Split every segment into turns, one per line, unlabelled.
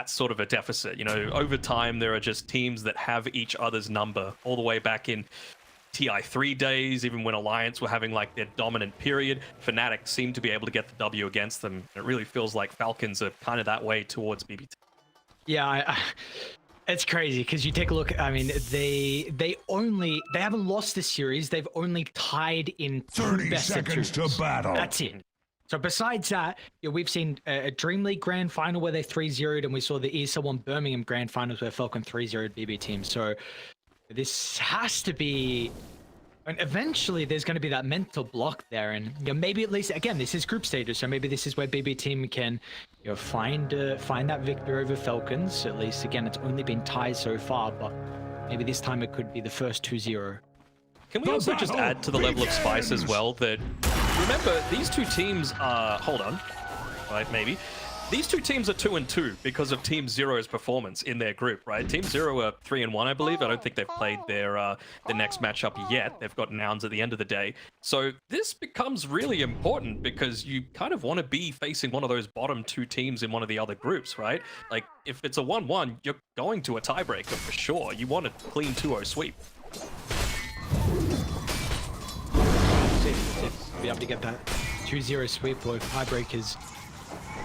that's sort of a deficit. You know, over time, there are just teams that have each other's number all the way back in TI3 days, even when Alliance were having like their dominant period. Fnatic seemed to be able to get the W against them. It really feels like Falcons are kind of that way towards BBT.
Yeah, it's crazy because you take a look. I mean, they haven't lost this series. They've only tied in
30
best
seconds to battle.
That's it. So besides that, we've seen a Dream League Grand Final where they 3-0'd, and we saw the ESL 1 Birmingham Grand Finals where Falcon 3-0'd BB team. So this has to be, and eventually there's going to be that mental block there, and maybe at least again this is group stages, so maybe this is where BB team can find that victory over Falcons. At least again, it's only been ties so far, but maybe this time it could be the first 2-0.
Can we also just add to the level of spice as well that, remember, these two teams are, hold on, right, maybe. These two teams are 2-2 because of Team Zero's performance in their group, right? Team Zero are 3-1, I believe. I don't think they've played their next matchup yet. They've got Nouns at the end of the day. So this becomes really important because you kind of want to be facing one of those bottom two teams in one of the other groups, right? Like, if it's a 1-1, you're going to a tiebreaker for sure. You want a clean 2-0 sweep.
Be able to get that 2-0 sweep or tiebreakers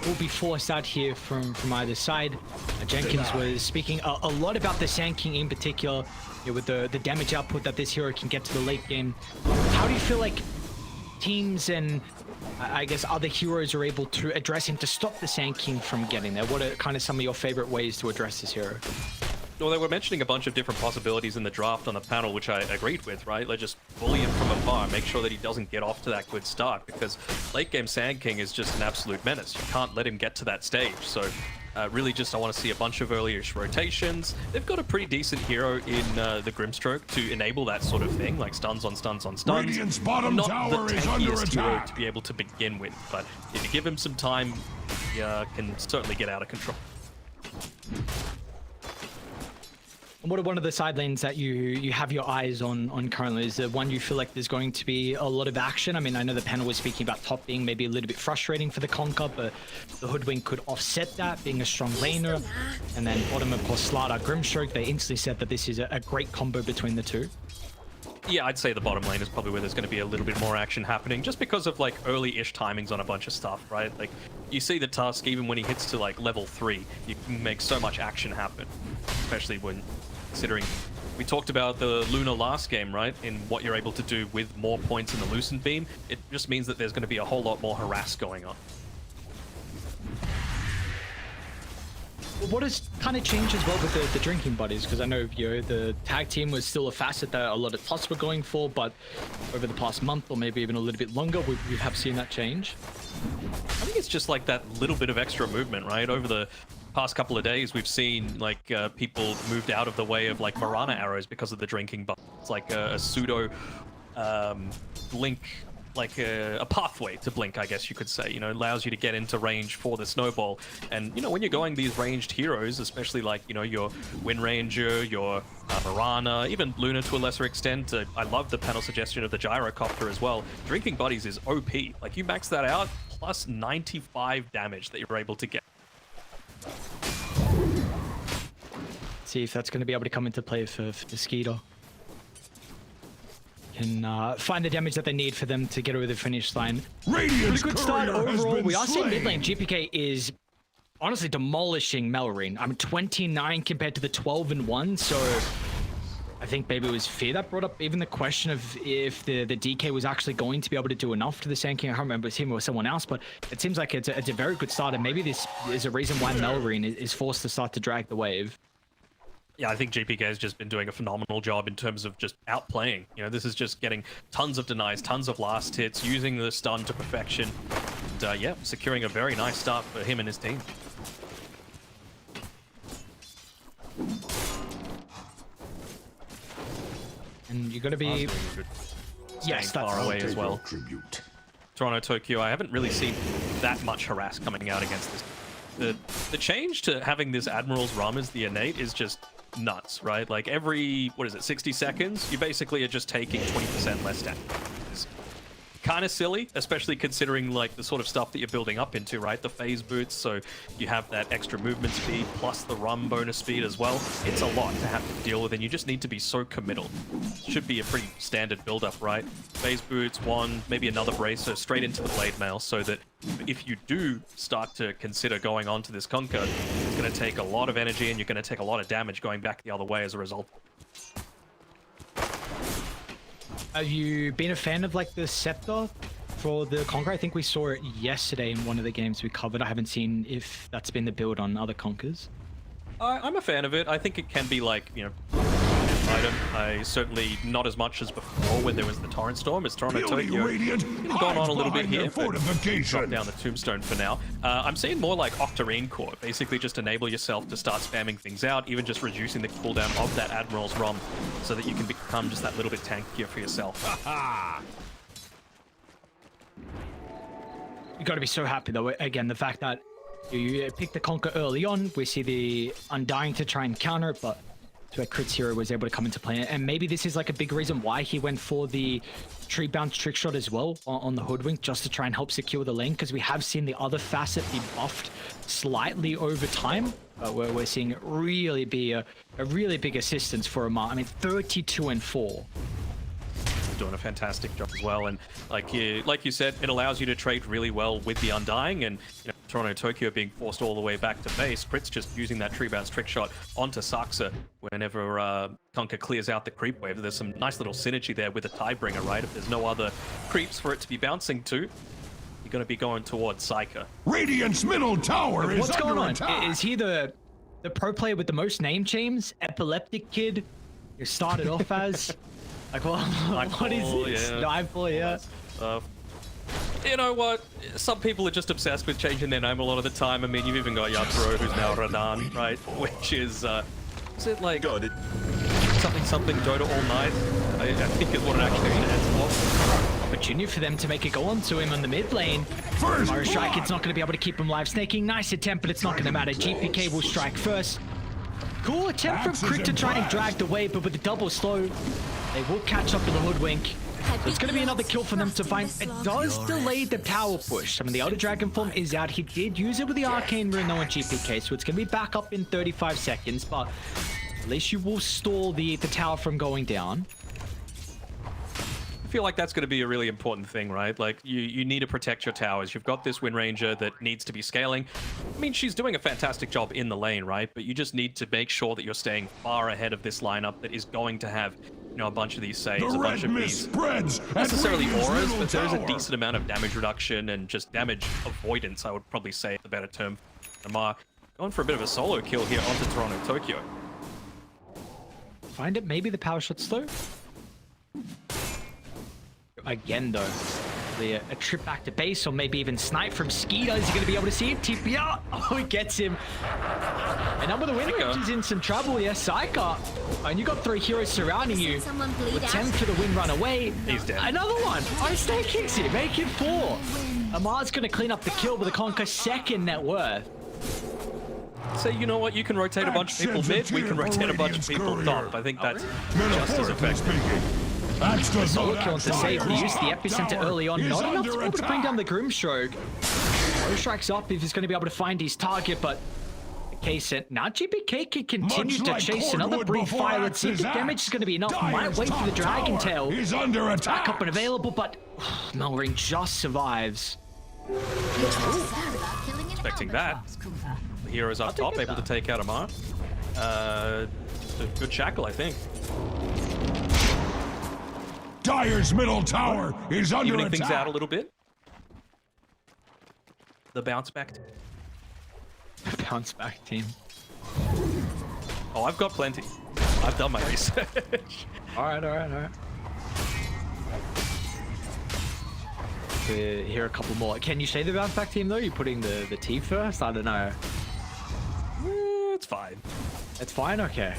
will be forced out here from either side. Jenkins was speaking a lot about the Sand King in particular, with the damage output that this hero can get to the late game. How do you feel like teams and I guess other heroes are able to address him to stop the Sand King from getting there? What are kind of some of your favorite ways to address this hero?
Well, they were mentioning a bunch of different possibilities in the draft on the panel, which I agreed with, right? Like, just bully him from afar, make sure that he doesn't get off to that good start, because late game Sand King is just an absolute menace. You can't let him get to that stage. So really just I want to see a bunch of early-ish rotations. They've got a pretty decent hero in the Grimstroke to enable that sort of thing, like stuns on stuns on stuns.
Radiant's bottom
Not
tower
the
is under
tankiest hero
attack.
to be able to begin with, but if you give him some time, he can certainly get out of control.
What are one of the side lanes that you have your eyes on currently? Is there one you feel like there's going to be a lot of action? I mean, I know the panel was speaking about top being maybe a little bit frustrating for the Conquer, but the Hoodwink could offset that, being a strong laner. And then bottom, of course, Slardar Grimstroke. They instantly said that this is a great combo between the two.
Yeah, I'd say the bottom lane is probably where there's going to be a little bit more action happening, just because of like early-ish timings on a bunch of stuff, right? Like, you see the Tusk, even when he hits to like level 3, you can make so much action happen, especially when considering we talked about the Luna last game, right? In what you're able to do with more points in the Lucent Beam. It just means that there's going to be a whole lot more harass going on.
What has kind of changed as well with the drinking buddies? Because I know the tag team was still a facet that a lot of Tusk were going for, but over the past month or maybe even a little bit longer, we have seen that change.
I think it's just like that little bit of extra movement, right? Over the past couple of days, we've seen like people moved out of the way of like Marana arrows because of the drinking butt. It's like a pseudo blink, like a pathway to blink, I guess you could say. You know, allows you to get into range for the snowball. And you know, when you're going these ranged heroes, especially like, you know, your Wind Ranger, your Marana, even Luna to a lesser extent. I love the panel suggestion of the Gyrocopter as well. Drinking buddies is OP. Like, you max that out, plus 95 damage that you're able to get.
See if that's going to be able to come into play for Mosquito. Can find the damage that they need for them to get over the finish line.
Radiant's
Pretty good start
courier has
overall.
been
We are seeing
slain.
mid lane. GPK is honestly demolishing Melrine. I'm 29 compared to the 12-1, so I think maybe it was Fear that brought up even the question of if the DK was actually going to be able to do enough to the Sand King. I can't remember if it was him or someone else, but it seems like it's a very good start, and maybe this is a reason why Melrine is forced to start to drag the wave.
Yeah, I think GPK has just been doing a phenomenal job in terms of just outplaying. You know, this is just getting tons of denies, tons of last hits, using the stun to perfection. And yeah, securing a very nice start for him and his team.
And you're going to be...
Yes, far away as well.
Tribute.
Toronto, Tokyo, I haven't really seen that much harass coming out against this. The change to having this Admiral's Rum as the innate is just nuts, right? Like every, what is it, 60 seconds, you basically are just taking 20% less damage. kind of silly, especially considering like the sort of stuff that you're building up into, right? The phase boots, so you have that extra movement speed plus the run bonus speed as well. It's a lot to have to deal with, and you just need to be so committal. Should be a pretty standard build-up, right? Phase boots, one, maybe another bracer, straight into the blade mail, so that if you do start to consider going on to this conquer, it's going to take a lot of energy, and you're going to take a lot of damage going back the other way as a result.
Have you been a fan of like the scepter for the Conquer? I think we saw it yesterday in one of the games we covered. I haven't seen if that's been the build on other Conquers.
I'm a fan of it. I think it can be like, you know, item. I certainly not as much as before when there was the Torrent Storm as Toronto Tokyo. Gone on a little bit here, but drop down the Tombstone for now. I'm seeing more like Octarine Core. Basically just enable yourself to start spamming things out, even just reducing the cooldown of that Admiral's ROM so that you can become just that little bit tankier for yourself.
You got to be so happy though. Again, the fact that you pick the Conquer early on, we see the Undying to try and counter it, but where Crit's hero was able to come into play. And maybe this is like a big reason why he went for the tree bounce trick shot as well on the Hoodwink, just to try and help secure the lane, because we have seen the other facet be buffed slightly over time, where we're seeing it really be a really big assistance for Amar. I mean, 32-4.
Doing a fantastic job as well, and like you said, it allows you to trade really well with the Undying, and you know, Toronto Tokyo being forced all the way back to base. Crit's just using that tree bounce trick shot onto Saksa whenever Conquer clears out the creep wave. There's some nice little synergy there with the Tidebringer, right? If there's no other creeps for it to be bouncing to, you're going to be going towards Psyker.
Radiant's middle tower is
What's going on?
attack.
Is he the pro player with the most name changes? Epileptic kid? You started off as? Like, well, what is this?
Yeah.
Nightfall, yeah.
You know what? Some people are just obsessed with changing their name a lot of the time. I mean, you've even got Yatoro, who's now Radan, right? Which is it like something Dota all night? I think is what it actually stands for.
Opportunity for them to make it go on to him on the mid lane. Mario Strike, it's not going to be able to keep him live. Snaking, nice attempt, but it's not going to matter. GPK will strike first. Cool attempt from Crit to try and drag the wave, but with the double slow, they will catch up to the Hoodwink. So it's going to be another kill for them to find. It does delay the tower push. I mean, the Elder Dragon form is out. He did use it with the Arcane Rune on GPK, so it's going to be back up in 35 seconds, but at least you will stall the tower from going down.
I feel like that's going to be a really important thing, right? Like, you need to protect your towers. You've got this Wind Ranger that needs to be scaling. I mean, she's doing a fantastic job in the lane, right? But you just need to make sure that you're staying far ahead of this lineup that is going to have, you know, a bunch of these saves, a bunch of these, not necessarily auras, but there is a decent amount of damage reduction and just damage avoidance, I would probably say, the better term. Amar going for a bit of a solo kill here onto Toronto Tokyo.
Find it, maybe the power shot slow. Again, though, a trip back to base, or maybe even snipe from Skeeter. Is he going to be able to see it? TP out. Oh, he gets him. And number the Wind Ranger's in some trouble. Yes, Psyker. And you got 3 heroes surrounding you. Attempt for the Wind Run away.
He's dead.
Another one. Ice Day kicks it. Make it 4. Amar's going to clean up the kill with a Conquer second net worth.
So you know what? You can rotate a bunch of people mid. We can rotate a bunch of people top. I think that's just as effective.
Solo kill to save. He used the epicenter early on. Not enough to be able to bring down the Grimstroke. Mario Strike's up if he's going to be able to find his target, but now GPK can continue to chase another brief fire. Let's see if the damage is going to be enough. Might wait for the Dragon Tail.
He's under attack.
Back up and available, but Melring just survives.
Expecting that. The heroes up top, able to take out Amar. A good shackle, I think.
Dire's middle tower is under
Evening
attack.
things out a little bit. The bounce back.
Bounce back team.
Oh, I've got plenty. I've done my research.
All right. Here are a couple more. Can you say the bounce back team though? You're putting the T first? I don't know.
It's fine.
It's fine. Okay.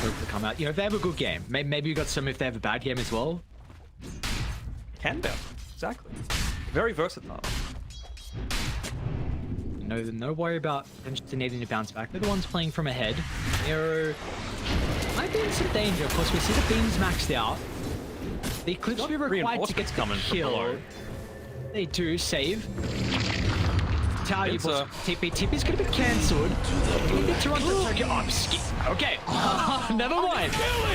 Hope to come out. You know, if they have a good game, maybe you got some if they have a bad game as well.
Can bounce. Exactly. Very versatile.
No worry about needing to bounce back. They're the ones playing from ahead. Arrow might be in some danger. Of course, we see the beams maxed out. The Eclipse will be required to get
Reinforcements
the
coming from
kill.
below.
They do save. Tower,
It's,
you TP. TP's gonna be cancelled. You need to run the circuit. Okay. Never mind.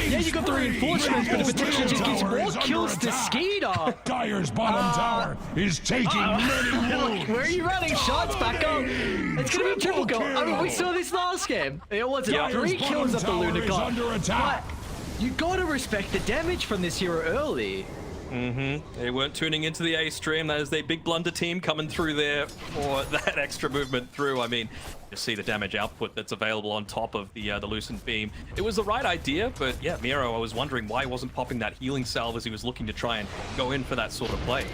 Yeah, you got the reinforcements, but the protection just gives more kills to Skeeter.
Dyer's bottom tower is taking many wounds.
Where are you running? Shots back up. It's gonna be a triple kill. I mean, we saw this last game. It wasn't
Dyer's
3 kills
bottom
at the Luna
tower is
God.
under attack.
But you gotta respect the damage from this hero early.
They weren't tuning into the A stream. That is their big blunder team coming through there for that extra movement through. I mean, you see the damage output that's available on top of the Lucent Beam. It was the right idea, but yeah, Miro, I was wondering why he wasn't popping that healing salve as he was looking to try and go in for that sort of play.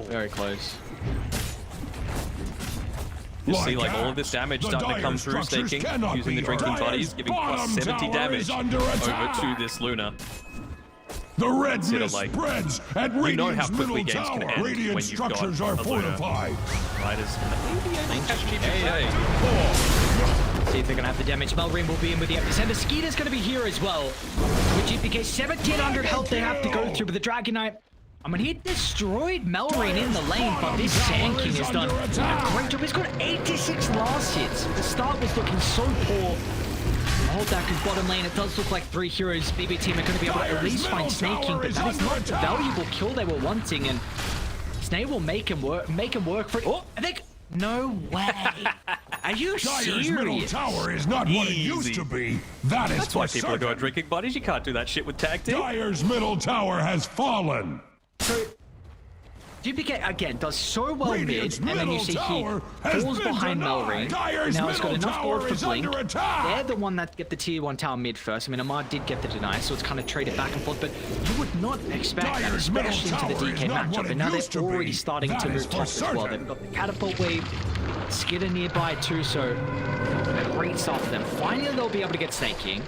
Very close.
You see like all of this damage starting to come through, staking, using the drinking buddies, giving plus 70 damage over to this Luna.
The red
Consider,
mist
like,
spreads at
you know how
Radiant's
quickly
middle
games can
tower.
end
Radiant
when you've got
structures
a
are
Luna.
fortified.
Riders maybe able to catch GPK.
See if they're gonna have the damage. Melrin will be in with the epicenter. Skeeter's gonna be here as well. With GPK 1700 health they have to go through, but the Dragon Knight, I mean, he destroyed Melrin in the lane, but this Sand King has done a great job. He's got 86 last hits. The start was looking so poor. Hold that good bottom lane. It does look like 3 heroes. BB team are going to be able to at least find Snaking, but that is not the valuable kill they were wanting, and Snake will make him work for it. Oh, I think. No way. Are you
Dyer's middle
serious?
tower is not what it used
Easy.
to be. That is
That's why people are going drinking buddies. You can't do that shit with tag team.
Dyer's middle tower has fallen.
So, GPK again does so well
Radiant's
mid, and then you
middle
see he
tower has
falls
been
behind
denied.
Melrin.
Dyer's
Now he's got
middle
enough gold
tower
for
is
Blink.
under attack.
They're the one that get the tier 1 tower mid first. I mean, Amar did get the deny, so it's kind of traded back and forth, but you would not expect that,
Dyer's middle
especially into the
tower is
DK
not what
matchup.
it
And now
used to
they're already
be.
starting
That
to
is
move
for
top as well.
certain.
They've got the catapult wave, Skidder nearby too, so a great start for them. Finally, they'll be able to get Snaking.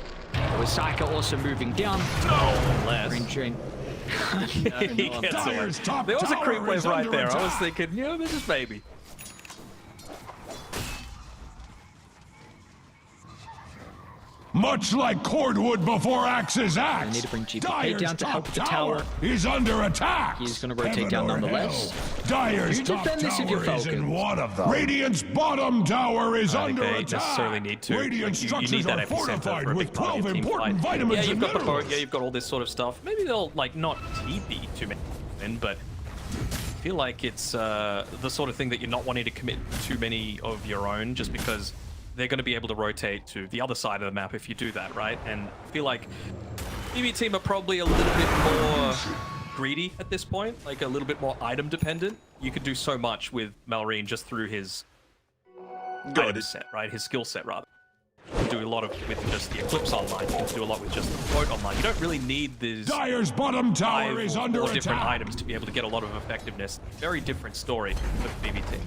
Osaka also moving down.
Unless
Drain.
he gets
Dyer's
away.
top
There was a
tower
creep wave
is
right
under
there. I was
attack.
thinking, you know, this is maybe.
Much like cordwood before axe's axe,
need to bring GPK
Dyer's
down to
top
help the tower.
is under attack.
He's gonna rotate
Heaven
down
or
nonetheless.
hell, Dyer's
You
top
defend this if you're
tower is in
Falcons.
one of them. Radiant's bottom tower is
I don't
under
think they
attack.
necessarily need to.
Radiant
Like, you
structures
need that
are
epicenter
fortified
for a
with
big part of
12
your team
important
fight.
vitamins
Yeah, you've
and
got the boat.
minerals.
Yeah, you've got all this sort of stuff. Maybe they'll like not TP too many, but I feel like it's the sort of thing that you're not wanting to commit too many of your own, just because they're going to be able to rotate to the other side of the map if you do that, right? And I feel like BB team are probably a little bit more greedy at this point, like a little bit more item dependent. You could do so much with Malrine just through his item set, right? His skill set, rather. You can do a lot of with just the Eclipse online. You can do a lot with just the float online. You don't really need these
Dyer's bottom tower
5
is
or
under
more different
attack.
items to be able to get a lot of effectiveness. Very different story for the BB team.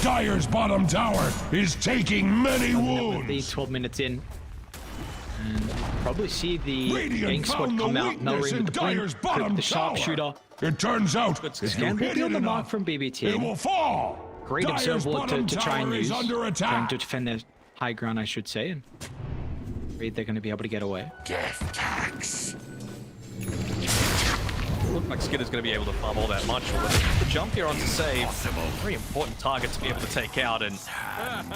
Dyer's bottom tower is taking many
The
wounds.
12 minutes in. And we'll probably see the
Radiant
gang squad
found the
come out.
weakness
Melrin
in
with the
Dyer's
blink,
bottom
the
tower.
sharpshooter.
It turns out, if you
Scan will
hit
be
it
on the mark
enough,
from BB
it
team.
will fall.
Great
Dyer's
observable
bottom
to try and
tower is
use.
under
Trying
attack.
to defend their high ground, I should say. And afraid they're going to be able to get away.
Death tax.
Look like Skidder's going to be able to farm all that much. But the jump here onto save, very important target to be able to take out, and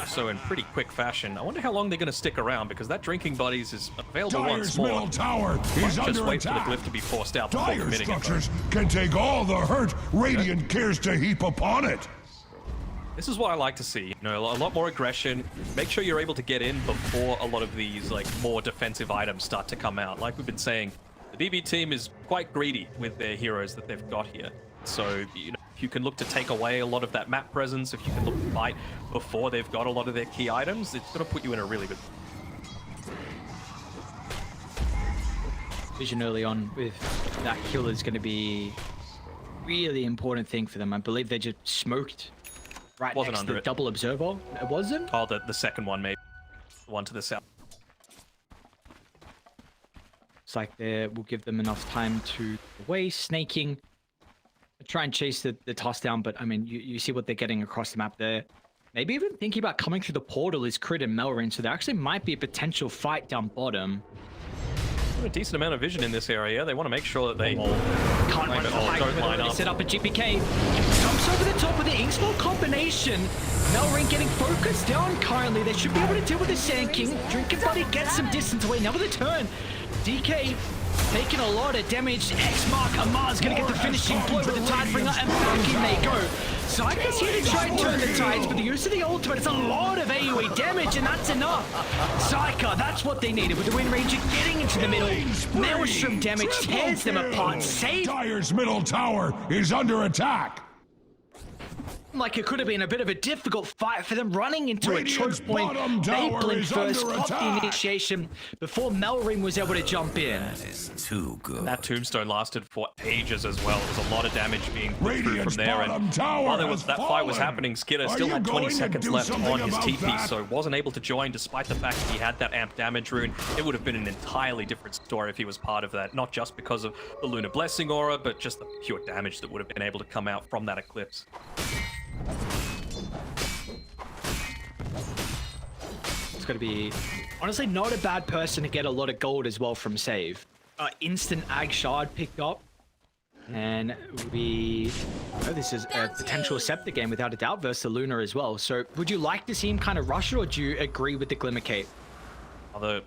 so in pretty quick fashion. I wonder how long they're going to stick around, because that drinking buddies is available
Dyer's
once more.
middle tower is
Just
under
wait for
attack.
the glyph to be forced out before
Dyer's
committing it.
structures can take all the hurt Radiant cares to heap upon it.
This is what I like to see. You know, a lot more aggression. Make sure you're able to get in before a lot of these like more defensive items start to come out. Like we've been saying, the BB team is quite greedy with their heroes that they've got here. So, you know, if you can look to take away a lot of that map presence, if you can look to fight before they've got a lot of their key items, it's going to put you in a really good
Vision early on with that kill is going to be really important thing for them. I believe they just smoked right
Wasn't
next to
under
the
it.
double observer. It wasn't?
Oh, the second one, maybe. The one to the south.
It's like they will give them enough time to away, snaking, try and chase the toss down. But I mean, you see what they're getting across the map there. Maybe even thinking about coming through the portal is Crit and Melrin, so there actually might be a potential fight down bottom.
A decent amount of vision in this area. They want to make sure that they
Can't run the high
don't line
ground.
up.
Set up a GPK. Jumps over the top with the Inkswell combination. Melrin getting focused down currently. They should be able to deal with the Sand King. Drinking Buddy gets some distance away. Now with a turn. DK taking a lot of damage. X-Mark Amar's going to get the finishing blow with the Tidebringer, and back in they go. Syka's here to try and turn the tides, but the use of the ultimate, it's a lot of AoE damage, and that's enough. Syka, that's what they needed with the Wind Ranger getting into the middle. Maelstrom damage tears them apart. Save.
Dire's middle tower is under attack.
Like it could have been a bit of a difficult fight for them running into
Radiant's
a choke point.
bottom
They
tower
blinked
is
first,
under
popped the
attack.
initiation before Melrin was able to jump in.
Too good.
That tombstone lasted for ages as well. There was a lot of damage being put through
Radiant's
from there,
bottom
and
tower
while
has
that fight was
fallen.
happening, Skidder
Are
still
you
had 20
going to
seconds
do
left
something
on his
about
TP,
that?
so wasn't able to join despite the fact that he had that amp damage rune. It would have been an entirely different story if he was part of that, not just because of the Lunar Blessing aura, but just the pure damage that would have been able to come out from that eclipse.
It's going to be, honestly, not a bad person to get a lot of gold as well from save. Instant Ag Shard picked up. And this is a potential Scepter game without a doubt versus the Lunar as well. So would you like to see him kind of rush it, or do you agree with the Glimmer Cape?
Other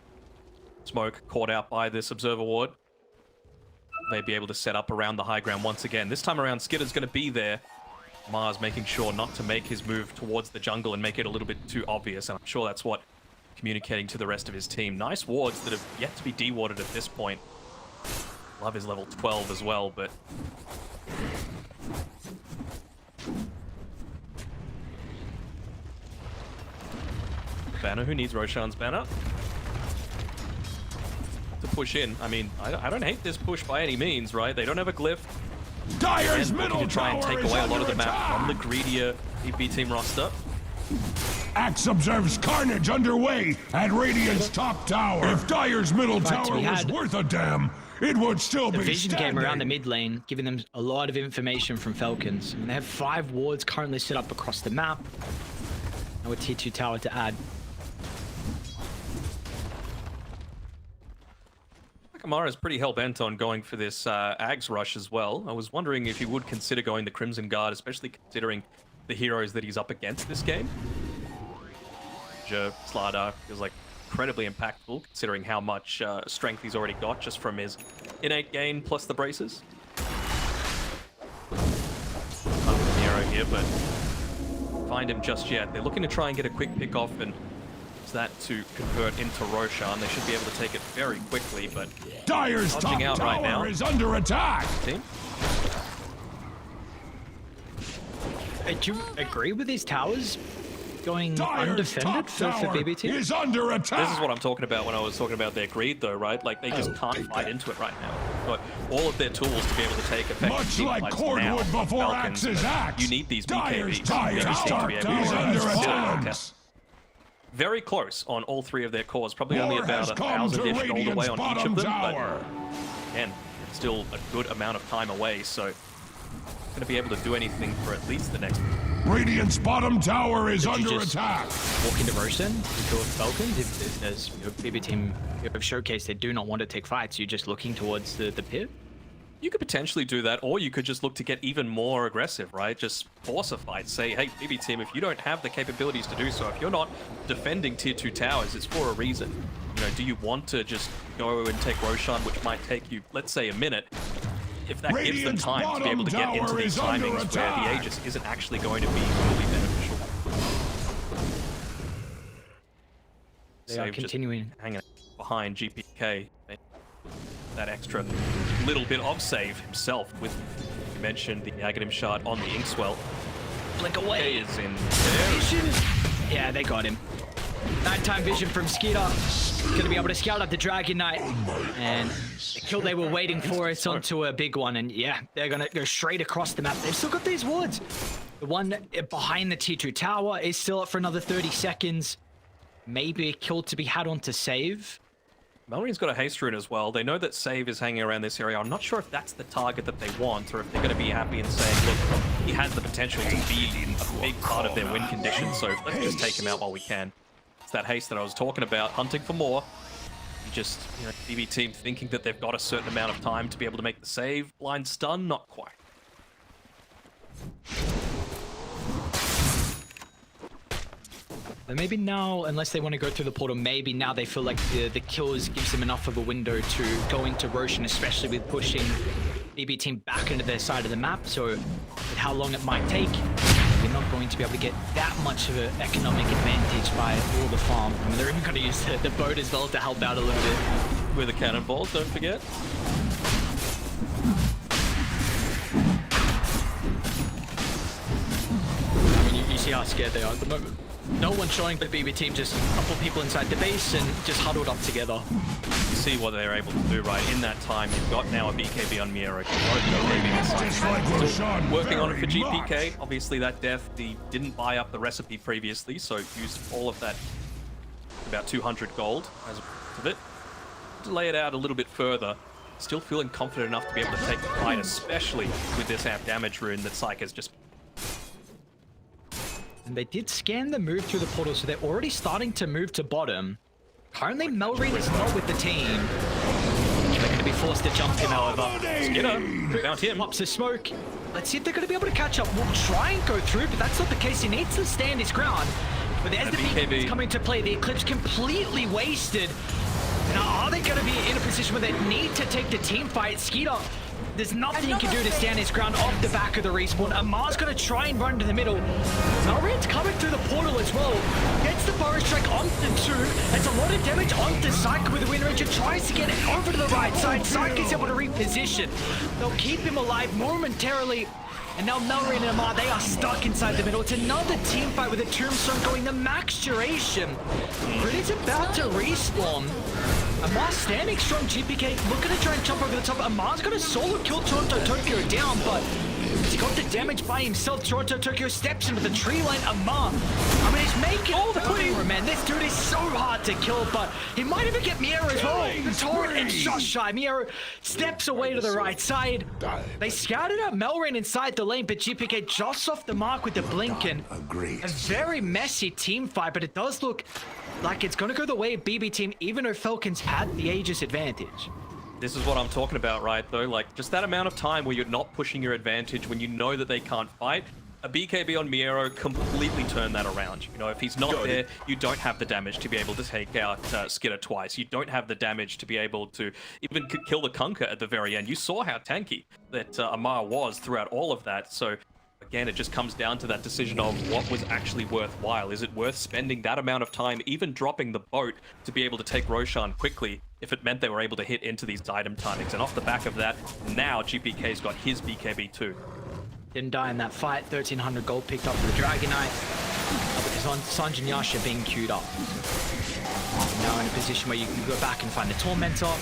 smoke caught out by this Observer Ward. They'd be able to set up around the high ground once again. This time around, Skidder's going to be there. Mars making sure not to make his move towards the jungle and make it a little bit too obvious, and I'm sure that's what communicating to the rest of his team. Nice wards that have yet to be dewarded at this point. Love is level 12 as well, but banner, who needs Roshan's banner? To push in. I mean, I don't hate this push by any means, right? They don't have a glyph.
Dire's
And
middle
looking to try and
tower
take
is
away a lot of
under
the map from the
attack.
greedier EP team roster.
Axe observes carnage underway at Radiant's top tower. If Dire's middle
fact,
tower
we
was
had
worth a damn, it would still
The
be
vision
standing.
game around the mid lane, giving them a lot of information from Falcons. And they have 5 wards currently set up across the map. Now a T2 tower to add.
Kamara is pretty hell-bent on going for this Ags rush as well. I was wondering if he would consider going the Crimson Guard, especially considering the heroes that he's up against this game. Slardar feels like incredibly impactful, considering how much strength he's already got just from his innate gain plus the braces. Not with Nero here, but find him just yet. They're looking to try and get a quick pick off and use that to convert into Roshan. They should be able to take it very quickly, but
Dire's top
dodging out right now.
tower is under attack.
team.
Do you agree with these towers going
Dire's
undefended
top
for
tower
BBT?
is under attack.
This is what I'm talking about when I was talking about their greed, though, right? Like, they just can't fight into it right now. But all of their tools to be able to take effective
Much
team
like
fights
cordwood
now from
before
Falcons,
Axe's
but
axe.
you need these
Dire's
BKBs.
top
They just need to be able
tower
to
is
use
under
them.
attack.
Very close on all 3 of their cores. Probably only
War
about
has come to
1,000-ish gold away
Radiant's
on each
bottom
of them,
tower.
but again, it's still a good amount of time away, so going to be able to do anything for at least the next.
Radiant's bottom tower is
Did you
under
just
attack.
walk into Roshan to kill Falcons? If there's BB team who have showcased they do not want to take fights, you're just looking towards the pit?
You could potentially do that, or you could just look to get even more aggressive, right? Just force a fight. Say, hey, BB team, if you don't have the capabilities to do so, if you're not defending tier 2 towers, it's for a reason. You know, do you want to just go and take Roshan, which might take you, let's say, a minute? If that gives them
Radiant's
time to be able to get
bottom
into
tower
these
is under
timings where the
attack.
Aegis isn't actually going to be fully beneficial.
They are
Save just
continuing.
hanging behind GPK. That extra little bit of save himself with, you mentioned, the Aghanim Shard on the Inkswell.
Blink away.
Is in there.
Vision. Yeah, they got him. Nighttime vision from Skidder. Gonna be able to scout up the Dragon Knight. And the kill they were waiting for is onto a big one. And yeah, they're gonna go straight across the map. They've still got these wards. The one behind the T2 tower is still up for another 30 seconds. Maybe a kill to be had on to save.
Mallory's got a haste rune as well. They know that Save is hanging around this area. I'm not sure if that's the target that they want, or if they're going to be happy and saying, look, he has the potential to be a big part of their win condition, so let's just take him out while we can. It's that haste that I was talking about, hunting for more. Just, you know, BB team thinking that they've got a certain amount of time to be able to make the save. Blind stun, not quite.
But maybe now, unless they want to go through the portal, maybe now they feel like the kills gives them enough of a window to go into Roshan, especially with pushing BB team back into their side of the map. So with how long it might take, you're not going to be able to get that much of an economic advantage by all the farm. I mean, they're even going to use the boat as well to help out a little bit.
With the cannonballs, don't forget.
I mean, you see how scared they are at the moment. No one showing, but BB team just a couple people inside the base and just huddled up together.
See what they're able to do, right? In that time, you've got now a BKB on Miero. Working on it for GPK. Obviously, that death, he didn't buy up the recipe previously, so used all of that, about 200 gold as of it. To lay it out a little bit further, still feeling confident enough to be able to take the fight, especially with this amp damage rune that Psych has just...
And they did scan the move through the portal, so they're already starting to move to bottom. Currently, Melreen is not with the team. They're going to be forced to jump him, however.
Skinner found him.
Pops the smoke. Let's see if they're going to be able to catch up. We'll try and go through, but that's not the case. He needs to stand his ground. But there's the BKB coming to play. The Eclipse completely wasted. Now, are they going to be in a position where they need to take the team fight? Skeeter, there's nothing he can do to stand his ground off the back of the respawn. Amar's going to try and run to the middle. Melreen's coming through the portal as well. Gets the Forest Strike onto two. That's a lot of damage onto Psych with the Wind Ranger. Tries to get it over to the right side. Psych is able to reposition. They'll keep him alive momentarily. And now Melreen and Amar, they are stuck inside the middle. It's another team fight with a Tombstone going the max duration. Pretty's about to respawn. Amar standing strong, GPK looking to try and jump over the top. Amar's got a solo kill Toronto Tokyo down, but he got the damage by himself. Toronto Tokyo steps into the tree line. Amar, I mean, he's making all the clear, man. This dude is so hard to kill, but he might even get Miero as well. The torrent and shot shy. Miero steps away to the right side. They scouted out Melreen inside the lane, but GPK just off the mark with the blink, and a very messy team fight, but it does look like it's going to go the way of BB team, even though Falcons had the Aegis advantage.
This is what I'm talking about, right, though? Like, just that amount of time where you're not pushing your advantage when you know that they can't fight. A BKB on Miero completely turned that around. You know, if he's not there, you don't have the damage to be able to take out Skinner twice. You don't have the damage to be able to even kill the Kunkka at the very end. You saw how tanky that Amar was throughout all of that, so... Again, it just comes down to that decision of what was actually worthwhile. Is it worth spending that amount of time, even dropping the boat, to be able to take Roshan quickly, if it meant they were able to hit into these item timings? And off the back of that, now GPK's got his BKB too.
Didn't die in that fight. 1,300 gold picked up for the Dragon Knight. Because Sanjin Yasha being queued up. Now in a position where you can go back and find the Tormentor.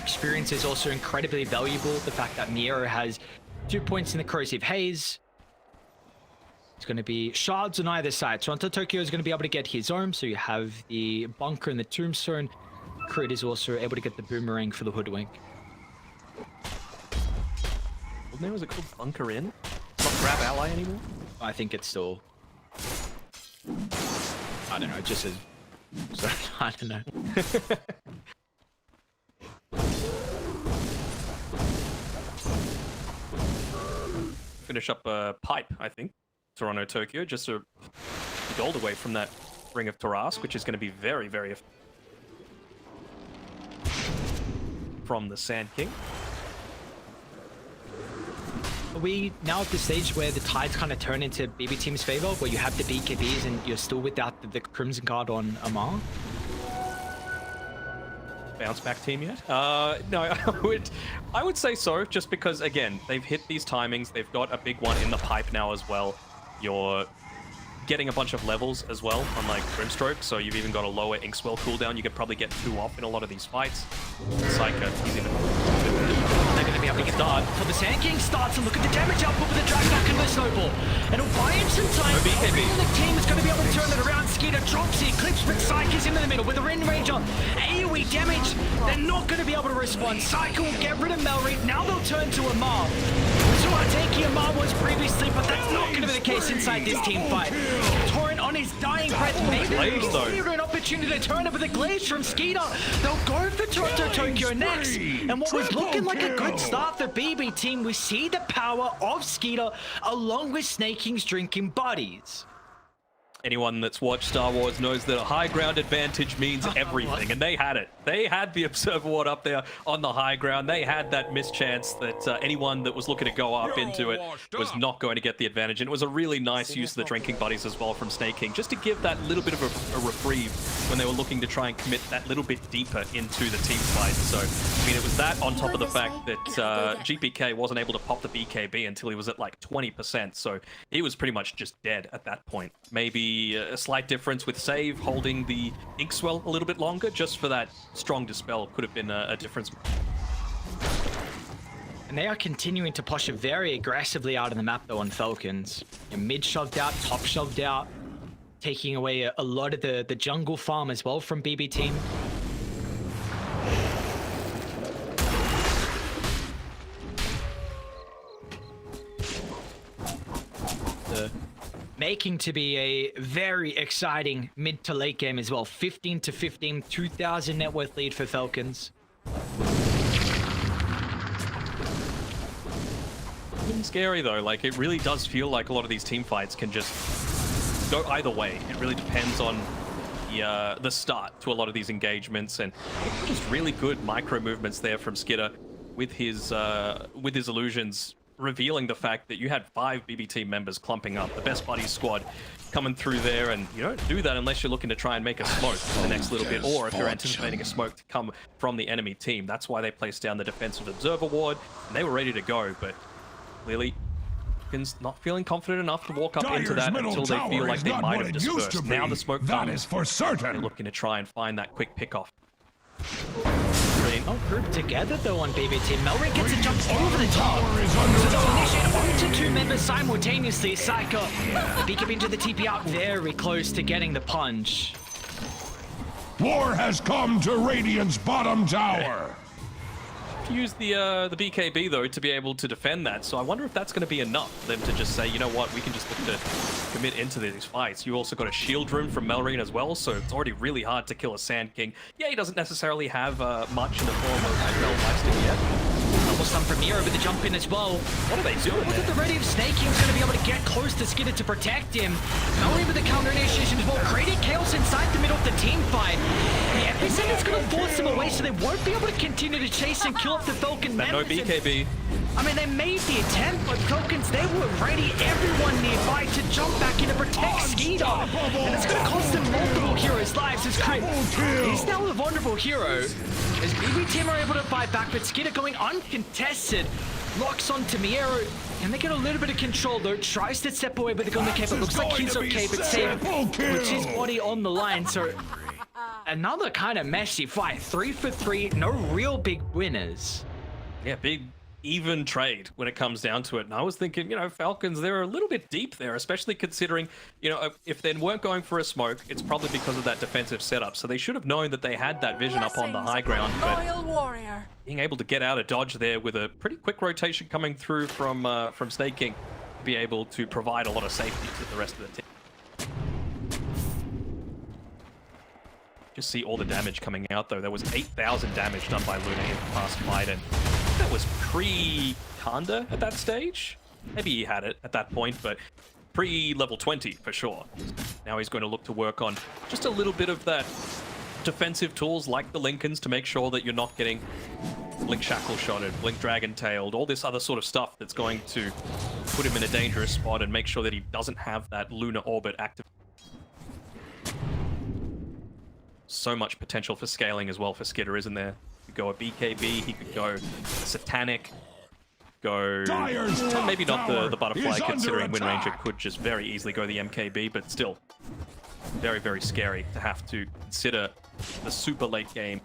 Experience is also incredibly valuable. The fact that Miero has 2 points in the Corrosive Haze. It's going to be shards on either side. Toronto Tokyo is going to be able to get his own, so you have the bunker and the tombstone. Crit is also able to get the boomerang for the hoodwink.
What name was it called? Bunker in? It's not grab ally anymore?
I think it's still... I don't know, it just says... So, I don't know.
Finish up a pipe, I think. Toronto Tokyo, just a gold away from that Ring of Tarask, which is going to be very, very effective. From the Sand King.
Are we now at the stage where the tides kind of turn into BB team's favor, where you have the BKBs and you're still without the Crimson Guard on Amar?
Bounce back team yet? No, I would say so, just because, again, they've hit these timings. They've got a big one in the pipe now as well. You're getting a bunch of levels as well on like Grimstroke, so you've even got a lower Inkswell cooldown. You could probably get 2 off in a lot of these fights. Psycho, he's even...
They're going to be able to get start. So the Sand King starts, and look at the damage output with the Dragon Knight. snowball. And he'll buy him some time.
No BKB.
The team is going to be able to turn it around. Skeeter drops it, clips, but Psyche is into the middle with a Rin Ranger. AoE damage, they're not going to be able to respond. Psyche will get rid of Melry. Now they'll turn to Amar. We saw how tanky Amar was previously, but that's not going to be the case inside this team fight. Torrent on his dying breath, maybe an opportunity to turn it with a glaze from Skeeter. They'll go for Toronto Tokyo next. And what was looking like a good start for BB team, we see the power of Skeeter along with Snake King's drinking buddies.
Anyone that's watched Star Wars knows that a high ground advantage means everything, and they had it. They had the Observer Ward up there on the high ground. They had that mischance that anyone that was looking to go up into it was not going to get the advantage, and it was a really nice use of the drinking buddies as well from Snake King, just to give that little bit of a reprieve when they were looking to try and commit that little bit deeper into the team fight. So, I mean, it was that on top of the fact that GPK wasn't able to pop the BKB until he was at like 20%, so he was pretty much just dead at that point. Maybe a slight difference with Save holding the Inkswell a little bit longer, just for that strong dispel could have been a difference.
And they are continuing to push it very aggressively out of the map though on Falcons. Mid shoved out, top shoved out, taking away a lot of the jungle farm as well from BB team. Making to be a very exciting mid to late game as well. 15 to 15, 2,000 net worth lead for Falcons.
It's scary though, like it really does feel like a lot of these team fights can just go either way. It really depends on the start to a lot of these engagements, and just really good micro movements there from Skidder with his illusions, revealing the fact that you had 5 BB team members clumping up, the best buddies squad coming through there, and you don't do that unless you're looking to try and make a smoke for the next little bit, or if you're anticipating a smoke to come from the enemy team. That's why they placed down the defensive observer ward, and they were ready to go, but clearly not feeling confident enough to walk up into that until they feel like they might have dispersed. Now the smoke comes.
That is for certain.
They're looking to try and find that quick pick off.
Oh, grouped together though on BB team. Melry gets a jump over the top. So they'll initiate onto 2 members simultaneously. Psycho, BKB into the TP out, very close to getting the punch.
War has come to Radiant's bottom tower.
Use the BKB though to be able to defend that, so I wonder if that's going to be enough for them to just say, you know what, we can just look to commit into these fights. You also got a shield room from Melrine as well, so it's already really hard to kill a Sand King. Yeah, he doesn't necessarily have much in the form of Spell Lifestick yet.
Almost some Premier over the jump in as well.
What are they doing
Look at the ready of Snake King's going to be able to get close to Skidder to protect him. Melrine with the counter initiation as well, creating chaos inside the middle of the team fight. The Epicenter's going to force them away, so they won't be able to continue to chase and kill up the Falcon members.
No BKB.
I mean, they made the attempt, but Falcons, they were ready, everyone nearby, to jump back in and protect Skeeter. And it's going to cost them multiple heroes' lives. As Crit, he's now the vulnerable hero. As BB team are able to fight back, but Skeeter going uncontested. Locks onto Miero, and they get a little bit of control though. Tries to step away with the gun the cape, but looks like he's okay, but Save puts his body on the line. So another kind of messy fight. 3 for 3, no real big winners.
Yeah, big even trade when it comes down to it. And I was thinking, you know, Falcons, they're a little bit deep there, especially considering, you know, if they weren't going for a smoke, it's probably because of that defensive setup. So they should have known that they had that vision up on the high ground. But being able to get out of dodge there with a pretty quick rotation coming through from Snake King, be able to provide a lot of safety to the rest of the team. Just see all the damage coming out though. There was 8,000 damage done by Luna in the past fight, and that was pre-Kanda at that stage. Maybe he had it at that point, but pre-level 20 for sure. Now he's going to look to work on just a little bit of that defensive tools like the Lincolns to make sure that you're not getting Blink Shackle shotted, Blink Dragon tailed, all this other sort of stuff that's going to put him in a dangerous spot and make sure that he doesn't have that Lunar Orbit active. So much potential for scaling as well for Skidder, isn't there? He could go a BKB, he could go Satanic, go maybe not the Butterfly, considering Wind Ranger could just very easily go the MKB, but still very, very scary to have to consider the super late game.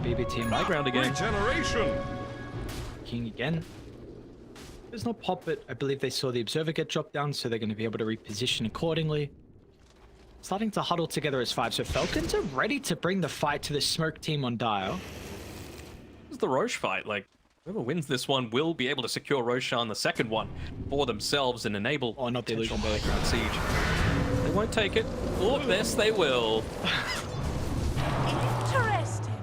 BB team
High ground again.
Regeneration.
King again. There's no pop, but I believe they saw the observer get dropped down, so they're going to be able to reposition accordingly. Starting to huddle together as 5, so Falcons are ready to bring the fight to the smoke team on Dial.
This is the Roche fight. Like, whoever wins this one will be able to secure Roshan the second one for themselves and enable...
Oh, not the illusion
background siege. They won't take it. Oh, yes, they will.
Interesting.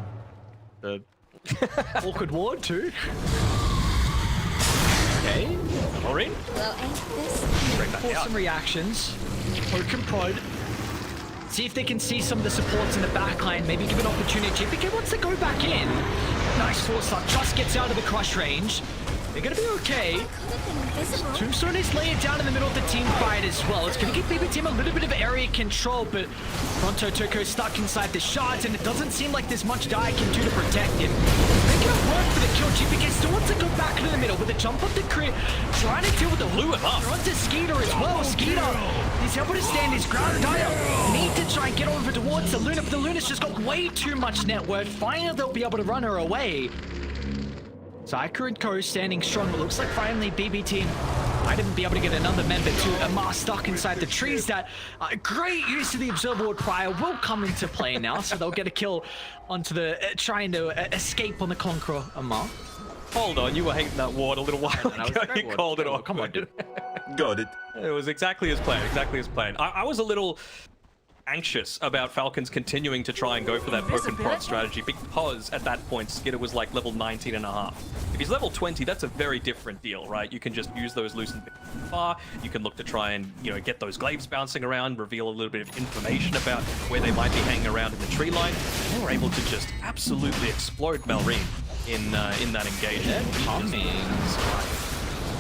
Awkward ward, too. Okay.
Maureen?
Well, ain't this?
Break that
For
out.
some reactions. Poke and prod. See if they can see some of the supports in the backline. Maybe give an opportunity. GPK wants to go back in. Nice force up. Just gets out of the crush range. They're going to be okay.
Could have been invisible.
Tombstone is laying down in the middle of the team fight as well. It's going to give BB Team a little bit of area control, but Pronto Toko stuck inside the shards, and it doesn't seem like there's much Dai can do to protect him. Making it work for the kill. GPK still wants to go back into the middle with a jump up the crit, trying to deal with the
Blew him up.
They're onto Skeeter as well. Skeeter, he's able to stand his ground. Dai need to try and get over towards the Luna, but the Luna's just got way too much net worth. Finally, they'll be able to run her away. Zyker and Co standing strong, but looks like finally BB Team might even be able to get another member to Amar stuck inside the trees. That great use of the Observer Ward prior will come into play now, so they'll get a kill onto the trying to escape on the Conqueror Amar.
Hold on, you were hating that ward a little while ago. You called it off.
Come on, dude.
Got it.
It was exactly as planned, exactly as planned. I was a little anxious about Falcons continuing to try and go for that poke and prod strategy because at that point Skitter was like level 19 and a half. If he's level 20, that's a very different deal, right? You can just use those loosened far. You can look to try and, you know, get those glaives bouncing around, reveal a little bit of information about where they might be hanging around in the tree line. They were able to just absolutely explode Malrine in that engagement.
They're coming.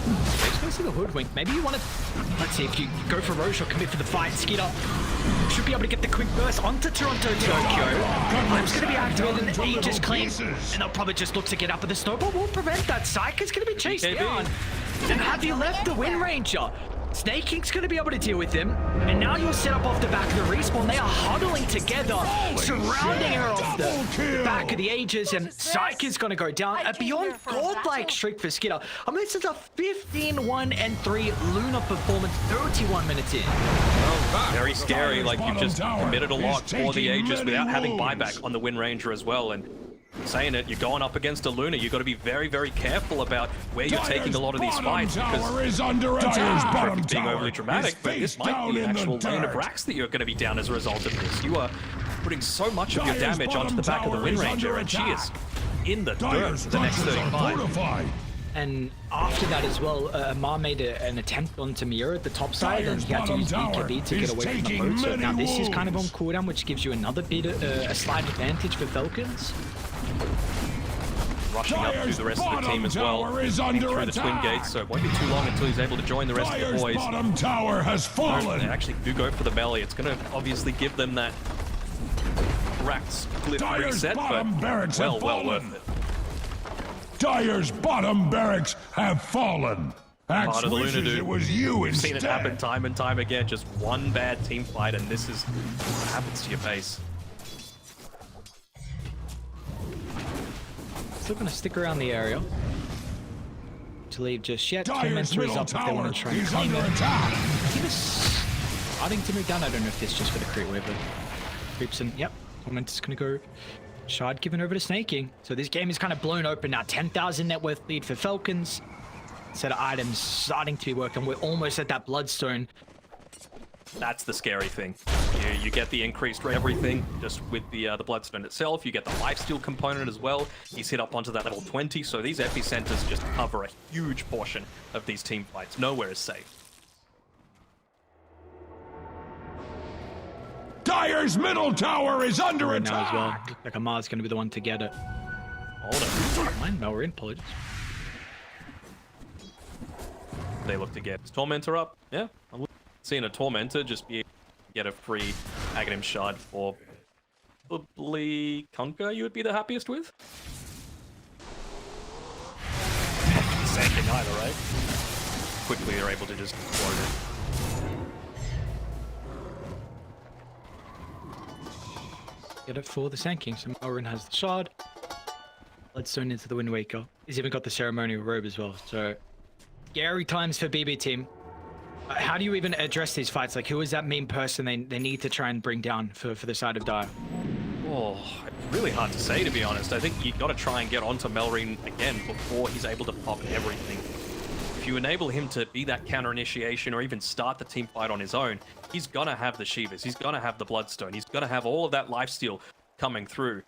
He's going to see the hoodwink. Maybe you want to... Let's see if you go for Roche or commit for the fight. Skeeter should be able to get the quick burst onto Toronto Tokyo. It's going to be activated and Aegis claim. And they'll probably just look to get up, but the snowball will prevent that. Psyker's going to be chased down. And have you left the Wind Ranger? Snake King's going to be able to deal with him. And now you'll set up off the back of the respawn. They are huddling together, surrounding her off the back of the Aegis. And Psyker's going to go down. A beyond godlike streak for Skitter. I mean, this is a 15-1-3 Luna performance, 31 minutes in.
Very scary, like you've just committed a lot for the Aegis without having buyback on the Wind Ranger as well. And saying it, you're going up against a Luna. You've got to be very, very careful about where you're taking a lot of these fights because being overly dramatic, but this might be an actual lane of racks that you're going to be down as a result of this. You are putting so much of your damage onto the back of the Wind Ranger, and she is in the dirt for the next 35.
And after that as well, Amar made an attempt onto Mira at the top side, and he had to use BKB to get away from the boat. So now this is kind of on cooldown, which gives you another bit, a slight advantage for Falcons.
Rushing up through the rest of the team as well, through the twin gates, so it won't be too long until he's able to join the rest of the boys.
Bottom tower has fallen.
They actually do go for the belly. It's going to obviously give them that cracked split reset, but well worth it.
Dire's bottom barracks have fallen.
Part of the Luna, dude.
It was you
We've
instead.
seen it happen time and time again. Just one bad team fight, and this is what happens to your base.
Still going to stick around the area. To leave just yet.
Dire's
Tormentor is
middle
up if they want
tower
to try and
is
claim
under
it.
attack.
He was starting to move down. I don't know if this is just for the crit wave, but creeps in. Yep. Tormentor's going to go. Shard given over to Snake King. So this game is kind of blown open now. 10,000 net worth lead for Falcons. Set of items starting to be worked on. We're almost at that Bloodstone.
That's the scary thing. You get the increased everything just with the Bloodstone itself. You get the lifesteal component as well. He's hit up onto that level 20, so these epicenters just cover a huge portion of these team fights. Nowhere is safe.
Dire's middle tower is under
Now as
attack.
well. Looks like Amar's going to be the one to get it.
Hold it.
Mine, no, we're in. Apologies.
They look to get Tormentor up. Yeah, I'm seeing a Tormentor just be able to get a free Aghanim shard for probably Conquer you would be the happiest with. Same thing either, right? Quickly they're able to just explode it.
Get it for the Sand King. So Orin has the shard. Bloodstone into the Wind Waker. He's even got the ceremonial robe as well. So scary times for BB team. How do you even address these fights? Like, who is that main person they need to try and bring down for the side of Dire?
Oh, really hard to say, to be honest. I think you got to try and get onto Melrine again before he's able to pop everything. If you enable him to be that counter initiation or even start the team fight on his own, he's gonna have the Shivas, he's gonna have the Bloodstone, he's gonna have all of that lifesteal coming through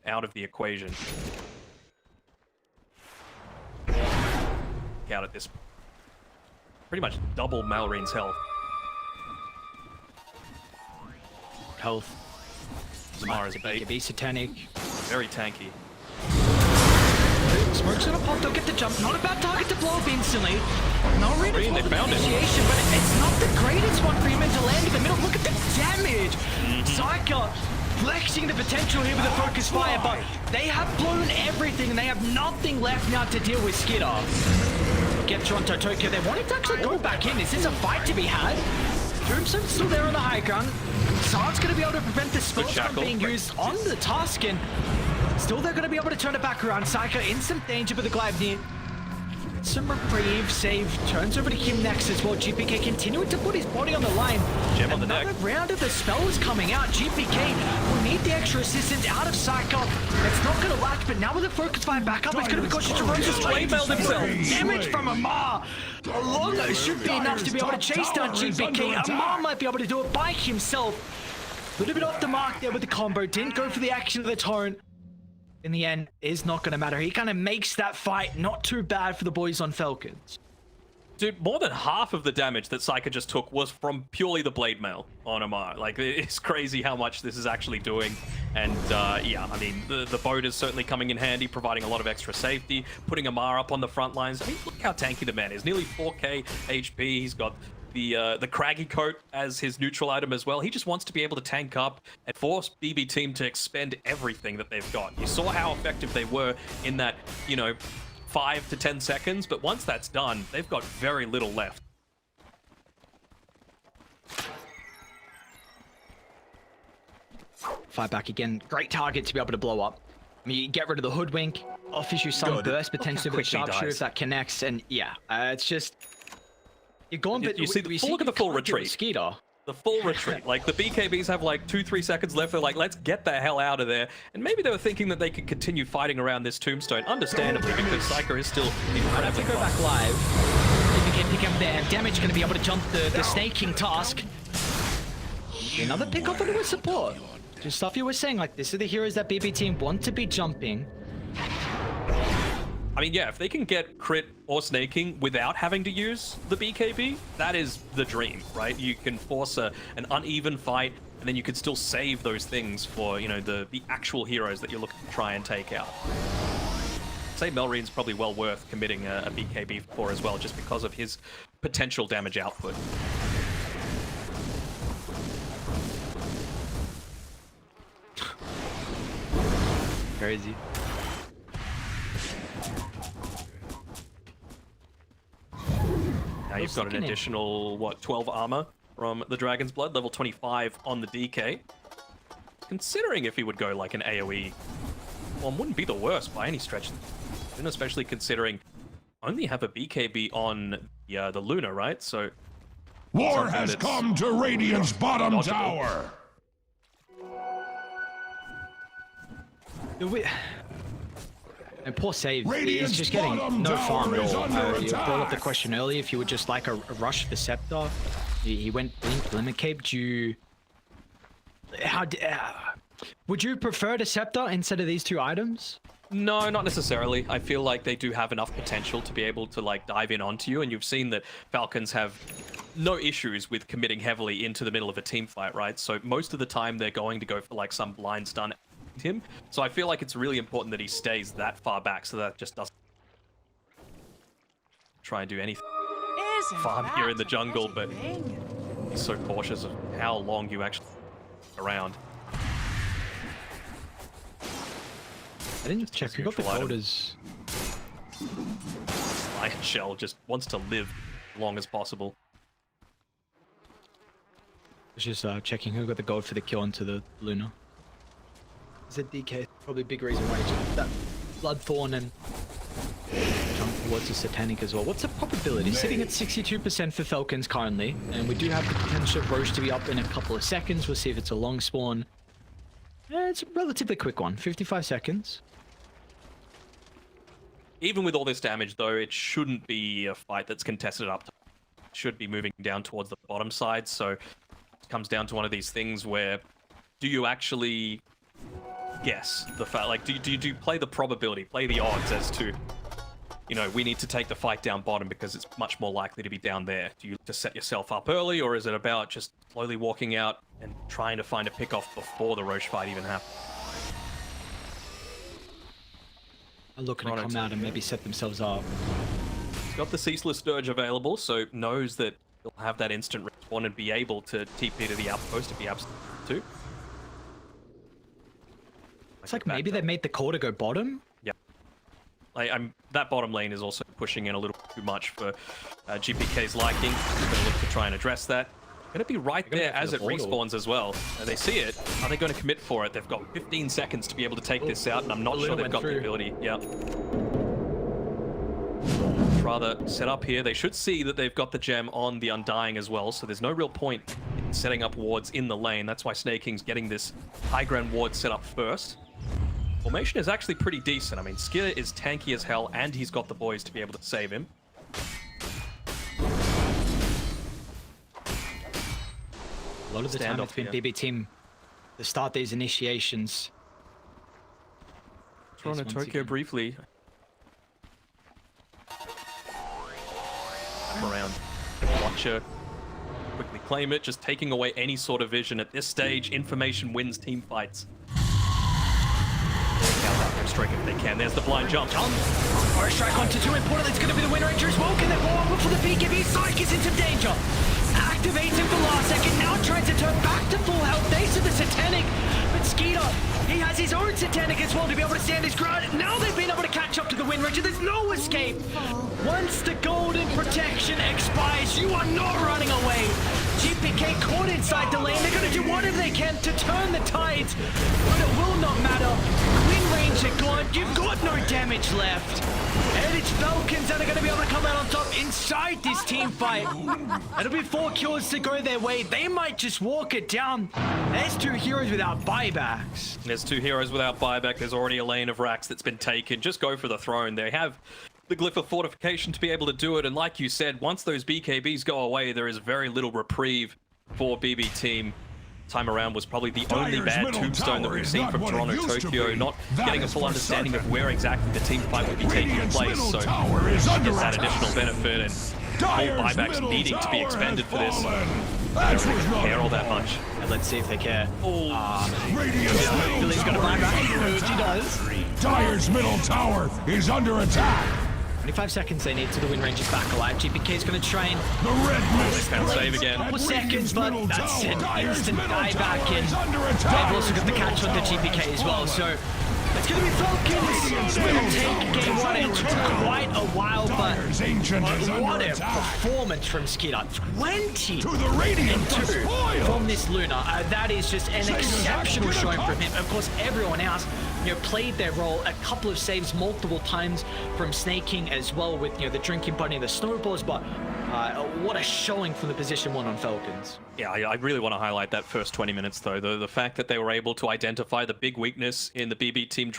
out of the equation. Out at this, pretty much double Malrine's health. Zamara's a bait.
BKB Satanic.
Very tanky.
Smoke's gonna pop, they'll get the jump. Not a bad target to blow up instantly. Melrine is
They found it.
initiation, but it's not the greatest one for him to land in the middle. Look at the damage! Psycho flexing the potential here with the focus fire, but they have blown everything and they have nothing left now to deal with Skidder. Get Toronto Tokyo. They wanted to actually go back in. This is a fight to be had. Tombstone's still there on the high ground. Saad's going to be able to prevent the spells from being used on the task, and still they're going to be able to turn it back around. Psycho in some danger with the Gleipnir. Some reprieve, save, turns over to him next as well. GPK continuing to put his body on the line.
Gem on the
Another
deck.
round of the spells coming out. GPK will need the extra assistance out of Psycho. It's not going to latch, but now with the focus fire back up, it's going to be cautious to run just
Waymailed himself.
Damage from Amar. Alongo should be enough to be able to chase down GPK. Amar might be able to do it by himself. A little bit off the mark there with the combo. Didn't go for the action of the torrent. In the end, is not going to matter. He kind of makes that fight not too bad for the boys on Falcons.
Dude, more than half of the damage that Psycho just took was from purely the blade mail on Amar. Like, it's crazy how much this is actually doing. And yeah, I mean, the boat is certainly coming in handy, providing a lot of extra safety, putting Amar up on the front lines. I mean, look how tanky the man is. Nearly 4k HP. He's got the craggy coat as his neutral item as well. He just wants to be able to tank up and force BB team to expend everything that they've got. You saw how effective they were in that, you know, 5 to 10 seconds, but once that's done, they've got very little left.
Fight back again. Great target to be able to blow up. I mean, you get rid of the hoodwink, offers you some burst potentially with the sharpshooter if that connects, and yeah, it's just you're gone. But
you see, look at the full retreat.
Skeeter.
The full retreat. Like, the BKBs have like 2-3 seconds left. They're like, let's get the hell out of there. And maybe they were thinking that they could continue fighting around this tombstone, understandably, because Psycho is still incredibly
Go
fast.
back live. If you can pick up their damage, going to be able to jump the snaking task. Another pick up into a support. Just stuff you were saying, like, this are the heroes that BB team want to be jumping.
I mean, yeah, if they can get crit or snaking without having to use the BKB, that is the dream, right? You can force an uneven fight, and then you can still save those things for, you know, the actual heroes that you're looking to try and take out. I'd say Melrine's probably well worth committing a BKB for as well, just because of his potential damage output.
Crazy.
Now you've got an additional, what, 12 armor from the Dragon's Blood, level 25 on the DK. Considering if he would go like an AoE, one wouldn't be the worst by any stretch. And especially considering only have a BKB on the Luna, right? So
War has come to Radiant's bottom
dodgeable.
tower.
And poor save.
Radiant's
He's just getting
bottom
no farm at
tower is
all.
under
You brought up the
attack.
question earlier if you would just like a rush of the scepter. He went blink limit cape. Do you... would you prefer the scepter instead of these two items?
no, not necessarily. I feel like they do have enough potential to be able to like dive in onto you, and you've seen that Falcons have no issues with committing heavily into the middle of a team fight, right? So most of the time they're going to go for like some blind stun at him. So I feel like it's really important that he stays that far back so that just doesn't try and do anything farm here in the jungle, but he's so cautious of how long you actually around.
I didn't check. Who got the
neutral item.
quotas?
Iron Shell just wants to live as long as possible.
Just checking who got the gold for the kill into the Luna. Is it DK? Probably a big reason why he jumped that Bloodthorn and jumping towards the Satanic as well. What's the probability? Sitting at 62% for Falcons currently, and we do have the potential of Roche to be up in a couple of seconds. We'll see if it's a long spawn. It's a relatively quick one, 55 seconds.
Even with all this damage, though, it shouldn't be a fight that's contested up top. It should be moving down towards the bottom side, so it comes down to one of these things where do you actually guess the fact, like, do you play the probability, play the odds as to, you know, we need to take the fight down bottom because it's much more likely to be down there? Do you just set yourself up early, or is it about just slowly walking out and trying to find a pick-off before the Roche fight even happens?
They're looking to come out and maybe set themselves up.
He's got the Ceaseless Dirge available, so knows that he'll have that instant respawn and be able to TP to the outpost if he absolutely to.
It's like maybe they made the call to go bottom.
Yeah. That bottom lane is also pushing in a little too much for GPK's liking. He's going to look to try and address that. Going to be right there as it respawns as well. They see it. Are they going to commit for it? They've got 15 seconds to be able to take this out, and I'm not sure they've got the ability. Yeah. Rather set up here. They should see that they've got the gem on the Undying as well, so there's no real point in setting up wards in the lane. That's why Snake King's getting this high ground ward set up first. Formation is actually pretty decent. I mean, Skir is tanky as hell, and he's got the boys to be able to save him.
A lot of the time it's been BB team to start these initiations.
Toronto Tokyo briefly. Come around. Watcher. Quickly claim it, just taking away any sort of vision. At this stage, information wins team fights. Strike if they can. There's the blind jump.
Or a strike onto two. Important, it's going to be the Wind Ranger as well. Can they blow up for the BKB? Psych is in some danger. Activating for last second. Now trying to turn back to full health. Thanks to the Satanic. But Skeeter, he has his own Satanic as well to be able to stand his ground. Now they've been able to catch up to the Wind Ranger. There's no escape. Once the golden protection expires, you are not running away. GPK caught inside the lane. They're going to do whatever they can to turn the tides, but it will not matter. Wind Ranger gone. You've got no damage left. And it's Falcons that are going to be able to come out on top inside this team fight. It'll be 4 kills to go their way. They might just walk it down. There's 2 heroes without buybacks.
There's 2 heroes without buyback. There's already a lane of racks that's been taken. Just go for the throne. They have the glyph of fortification to be able to do it, and like you said, once those BKBs go away, there is very little reprieve for BB team. Time around was probably the only bad tombstone that we've seen from Toronto Tokyo, not getting a full understanding of where exactly the team fight would be taking place, so gets that additional benefit, and full buybacks needing to be expended for this. They don't really care all that much.
And let's see if they care.
Billy's
gonna buy back. He does.
Dire's middle tower is under attack.
25 seconds they need to the Wind Rangers back alive. GPK's gonna train.
The red mist
Can't save again.
Couple seconds, but that's an instant dieback in. They've also got the catch on the GPK as well, so it's gonna be Falcons. It'll take game 1. It took quite a while, but what a performance from Skeeter. 20
to the radiant
2 from this Luna. That is just an exceptional showing from him. Of course, everyone else, you know, played their role. A couple of saves multiple times from Snake King as well, with, you know, the drinking bunny and the snowballs, but what a showing from the position 1 on Falcons.
Yeah, I really want to highlight that first 20 minutes, though. The fact that they were able to identify the big weakness in the BB team